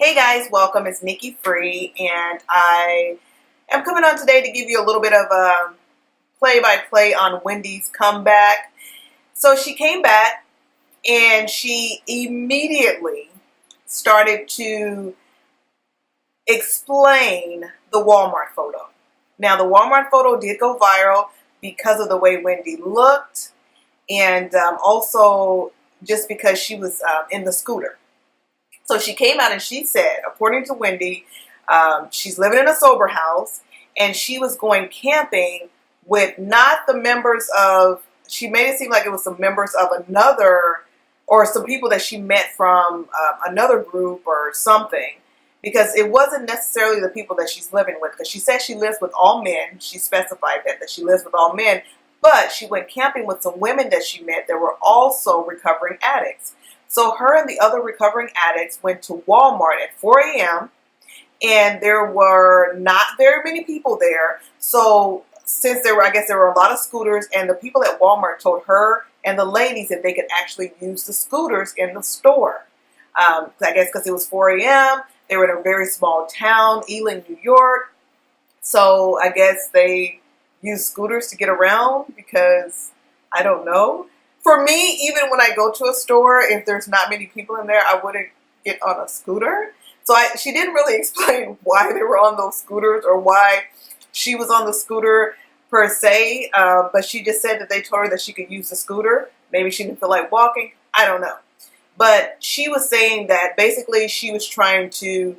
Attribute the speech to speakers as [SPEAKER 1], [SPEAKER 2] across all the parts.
[SPEAKER 1] Hey guys, welcome. It's Nikki Free, and I am coming on today to give you a little bit of a play-by-play on Wendy's comeback. So she came back, and she immediately started to explain the Walmart photo. Now, the Walmart photo did go viral because of the way Wendy looked, and also just because she was in the scooter. So she came out and she said, according to Wendy, she's living in a sober house, and she was going camping with not the members of, she made it seem like it was some members of another, or some people that she met from another group or something, because it wasn't necessarily the people that she's living with, because she said she lives with all men. She specified that she lives with all men, but she went camping with some women that she met that were also recovering addicts. So her and the other recovering addicts went to Walmart at 4 a.m. and there were not very many people there. So since I guess there were a lot of scooters, and the people at Walmart told her and the ladies that they could actually use the scooters in the store. I guess because it was 4 a.m. They were in a very small town, Ealing, New York. So I guess they used scooters to get around because, I don't know. For me, even when I go to a store, if there's not many people in there, I wouldn't get on a scooter. So she didn't really explain why they were on those scooters or why she was on the scooter per se. But she just said that they told her that she could use the scooter. Maybe she didn't feel like walking. I don't know. But she was saying that basically she was trying to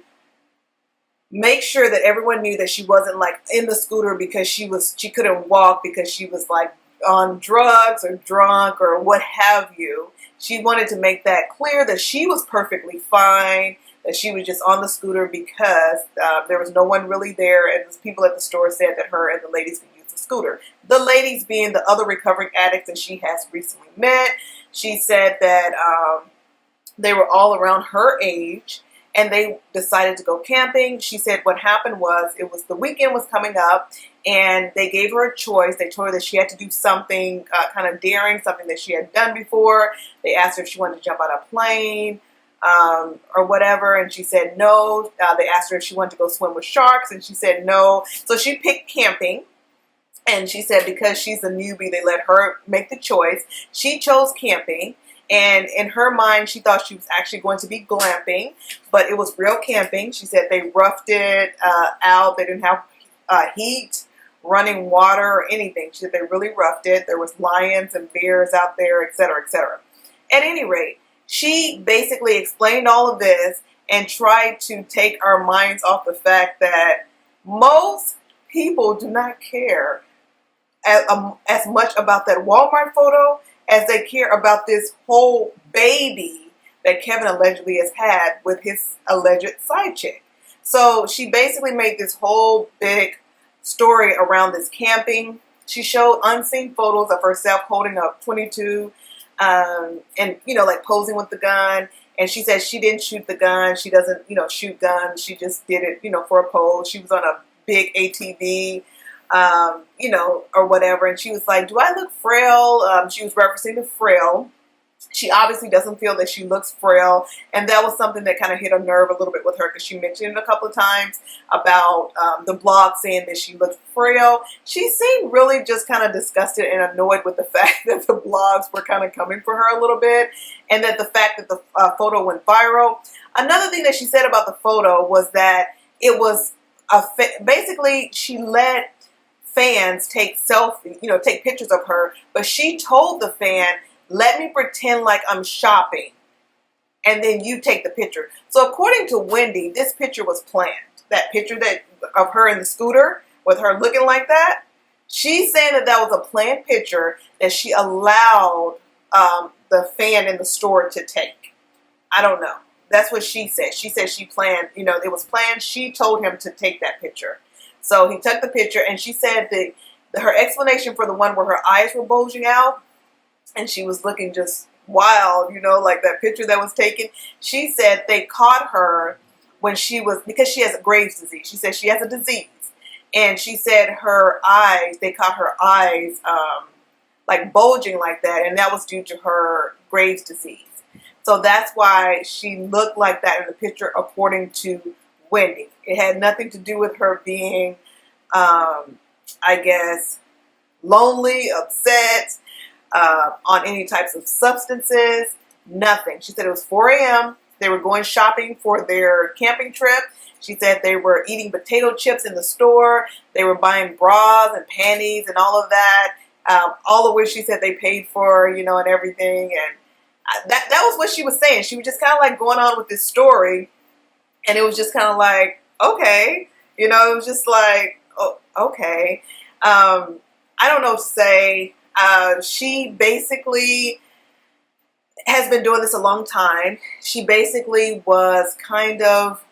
[SPEAKER 1] make sure that everyone knew that she wasn't like in the scooter because she couldn't walk because she was like on drugs or drunk or what have you. She wanted to make that clear that she was perfectly fine, that she was just on the scooter because there was no one really there, and the people at the store said that her and the ladies could use the scooter. The ladies being the other recovering addicts that she has recently met. She said that they were all around her age, and they decided to go camping. She said what happened was, the weekend was coming up, and they gave her a choice. They told her that she had to do something kind of daring, something that she had done before. They asked her if she wanted to jump out of a plane or whatever, and she said no. They asked her if she wanted to go swim with sharks, and she said no. So she picked camping. And she said because she's a newbie, they let her make the choice. She chose camping. And in her mind, she thought she was actually going to be glamping, but it was real camping. She said they roughed it out. They didn't have heat, running water, or anything. She said they really roughed it. There was lions and bears out there, etc., etc. At any rate, she basically explained all of this and tried to take our minds off the fact that most people do not care as much about that Walmart photo as they care about this whole baby that Kevin allegedly has had with his alleged side chick. So she basically made this whole big story around this camping. She showed unseen photos of herself holding a .22 and, like posing with the gun. And she said she didn't shoot the gun. She doesn't, shoot guns. She just did it, for a pose. She was on a big ATV. Or whatever. And she was like, do I look frail? She was referencing the frail. She obviously doesn't feel that she looks frail. And that was something that kind of hit a nerve a little bit with her because she mentioned it a couple of times about the blog saying that she looked frail. She seemed really just kind of disgusted and annoyed with the fact that the blogs were kind of coming for her a little bit, and that the fact that the photo went viral. Another thing that she said about the photo was that it was basically she let fans take take pictures of her, but she told the fan, let me pretend like I'm shopping, and then you take the picture. So according to Wendy, this picture was planned. That picture of her in the scooter with her looking like that, she's saying that was a planned picture that she allowed the fan in the store to take. I don't know. That's what she said. She said she planned, it was planned. She told him to take that picture. So he took the picture, and she said that her explanation for the one where her eyes were bulging out and she was looking just wild, like that picture that was taken. She said they caught her when because she has a Graves' disease. She said she has a disease. And she said they caught her eyes like bulging like that, and that was due to her Graves' disease. So that's why she looked like that in the picture, according to Wendy. It had nothing to do with her being, I guess, lonely, upset, on any types of substances, nothing. She said it was 4 a.m. They were going shopping for their camping trip. She said they were eating potato chips in the store. They were buying bras and panties and all of that. All of which she said they paid for, and everything. And that was what she was saying. She was just kind of like going on with this story. And it was just kind of like, okay. It was just like, oh, okay. I don't know what to say. She basically has been doing this a long time. She basically was kind of,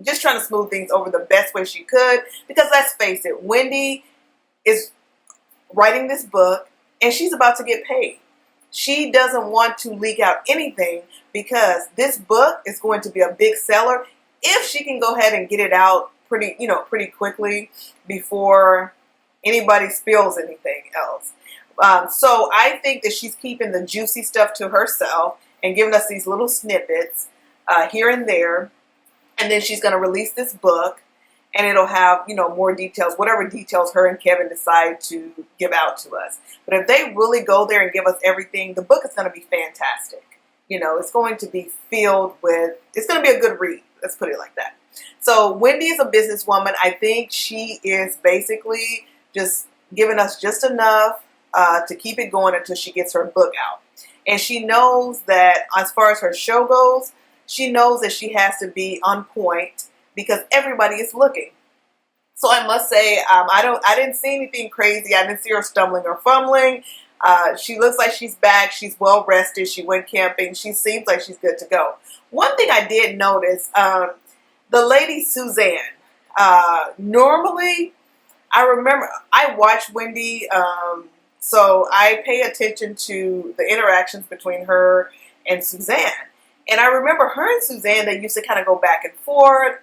[SPEAKER 1] just trying to smooth things over the best way she could. Because let's face it, Wendy is writing this book and she's about to get paid. She doesn't want to leak out anything because this book is going to be a big seller if she can go ahead and get it out pretty quickly before anybody spills anything else. So I think that she's keeping the juicy stuff to herself and giving us these little snippets here and there. And then she's going to release this book and it'll have, more details, whatever details her and Kevin decide to give out to us. But if they really go there and give us everything, the book is going to be fantastic. It's going to be filled with, it's going to be a good read. Let's put it like that. So Wendy is a businesswoman. I think she is basically just giving us just enough to keep it going until she gets her book out. And she knows that as far as her show goes, she knows that she has to be on point because everybody is looking. So I must say, I didn't see anything crazy. I didn't see her stumbling or fumbling. She looks like she's back. She's well rested. She went camping. She seems like she's good to go. One thing I did notice, the lady Suzanne, normally I remember I watch Wendy, so I pay attention to the interactions between her and Suzanne. And I remember her and Suzanne, they used to kind of go back and forth.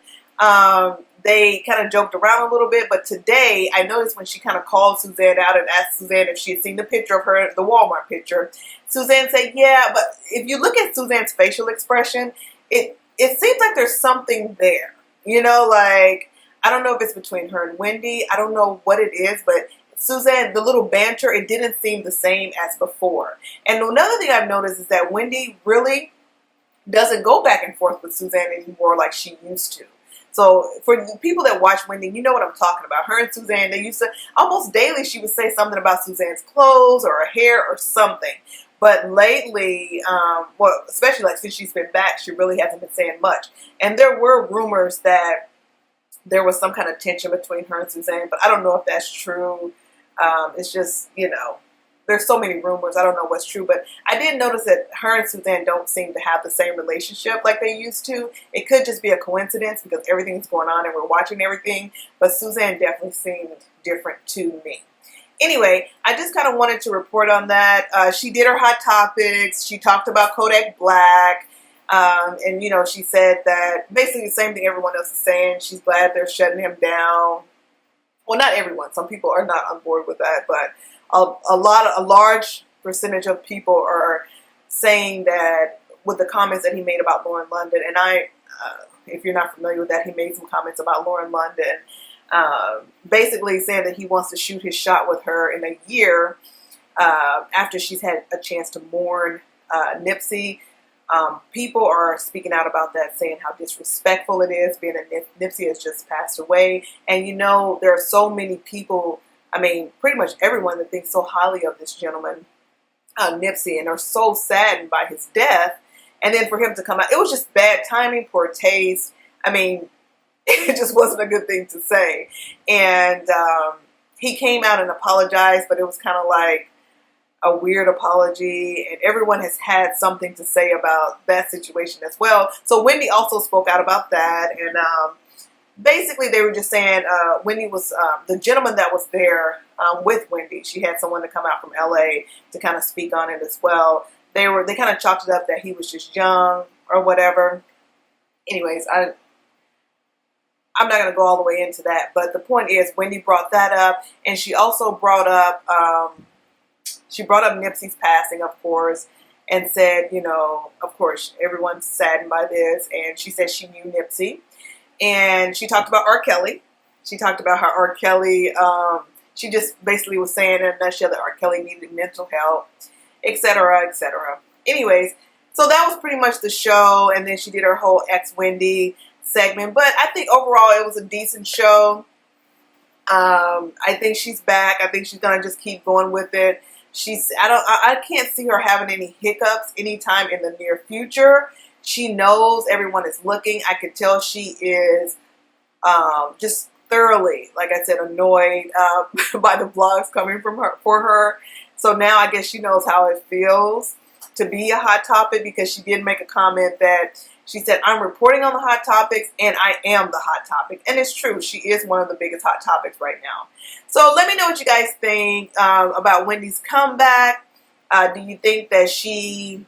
[SPEAKER 1] They kind of joked around a little bit, but today I noticed when she kind of called Suzanne out and asked Suzanne if she had seen the picture of her, the Walmart picture. Suzanne said, yeah, but if you look at Suzanne's facial expression, it seems like there's something there. Like, I don't know if it's between her and Wendy. I don't know what it is, but Suzanne, the little banter, it didn't seem the same as before. And another thing I've noticed is that Wendy really doesn't go back and forth with Suzanne anymore like she used to. So for the people that watch Wendy, you know what I'm talking about. Her and Suzanne, they used to, almost daily, she would say something about Suzanne's clothes or her hair or something. But lately, especially like since she's been back, she really hasn't been saying much. And there were rumors that there was some kind of tension between her and Suzanne, but I don't know if that's true. It's just, there's so many rumors. I don't know what's true, but I did notice that her and Suzanne don't seem to have the same relationship like they used to. It could just be a coincidence because everything's going on and we're watching everything, but Suzanne definitely seemed different to me. Anyway, I just kind of wanted to report on that. She did her hot topics. She talked about Kodak Black. And, she said that basically the same thing everyone else is saying. She's glad they're shutting him down. Well, not everyone. Some people are not on board with that, but a large percentage of people are saying that with the comments that he made about Lauren London. And if you're not familiar with that, he made some comments about Lauren London, basically saying that he wants to shoot his shot with her in a year after she's had a chance to mourn Nipsey. People are speaking out about that, saying how disrespectful it is, being that Nipsey has just passed away. And there are so many people, pretty much everyone that thinks so highly of this gentleman, Nipsey, and are so saddened by his death. And then for him to come out, it was just bad timing, poor taste. It just wasn't a good thing to say. And he came out and apologized, but it was kind of like a weird apology, and everyone has had something to say about that situation as well. So Wendy also spoke out about that, and basically they were just saying Wendy was the gentleman that was there with Wendy. She had someone to come out from LA to kind of speak on it as well. They kind of chalked it up that he was just young or whatever. Anyways, I'm not going to go all the way into that, but the point is Wendy brought that up, and she also brought up Nipsey's passing, of course, and said, you know, of course, everyone's saddened by this. And she said she knew Nipsey. And she talked about R. Kelly. She talked about how R. Kelly, she just basically was saying in a nutshell that R. Kelly needed mental help, etc., etc. Anyways, so that was pretty much the show. And then she did her whole Wendy segment. But I think overall it was a decent show. I think she's back. I think she's gonna just keep going with it. I can't see her having any hiccups anytime in the near future. She knows everyone is looking. I could tell she is just thoroughly, like I said, annoyed by the blogs coming from her for her. So now I guess she knows how it feels to be a hot topic, because she did make a comment that she said, I'm reporting on the hot topics and I am the hot topic. And it's true. She is one of the biggest hot topics right now. So let me know what you guys think about Wendy's comeback. Do you think that she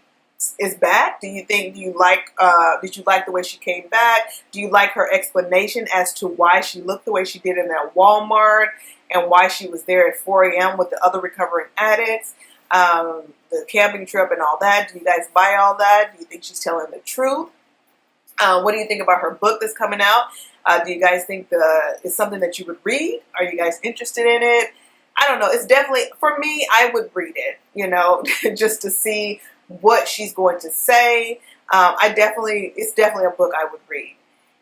[SPEAKER 1] is back? Did you like the way she came back? Do you like her explanation as to why she looked the way she did in that Walmart and why she was there at 4 a.m. with the other recovering addicts? The camping trip and all that. Do you guys buy all that? Do you think she's telling the truth? What do you think about her book that's coming out? Do you guys think it's something that you would read? Are you guys interested in it? I don't know. It's definitely, for me, I would read it, you know, just to see what she's going to say. It's definitely a book I would read.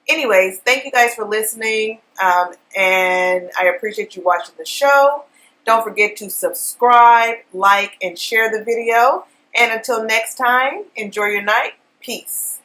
[SPEAKER 1] Anyways, thank you guys for listening, and I appreciate you watching the show. Don't forget to subscribe, like, and share the video. And until next time, enjoy your night. Peace.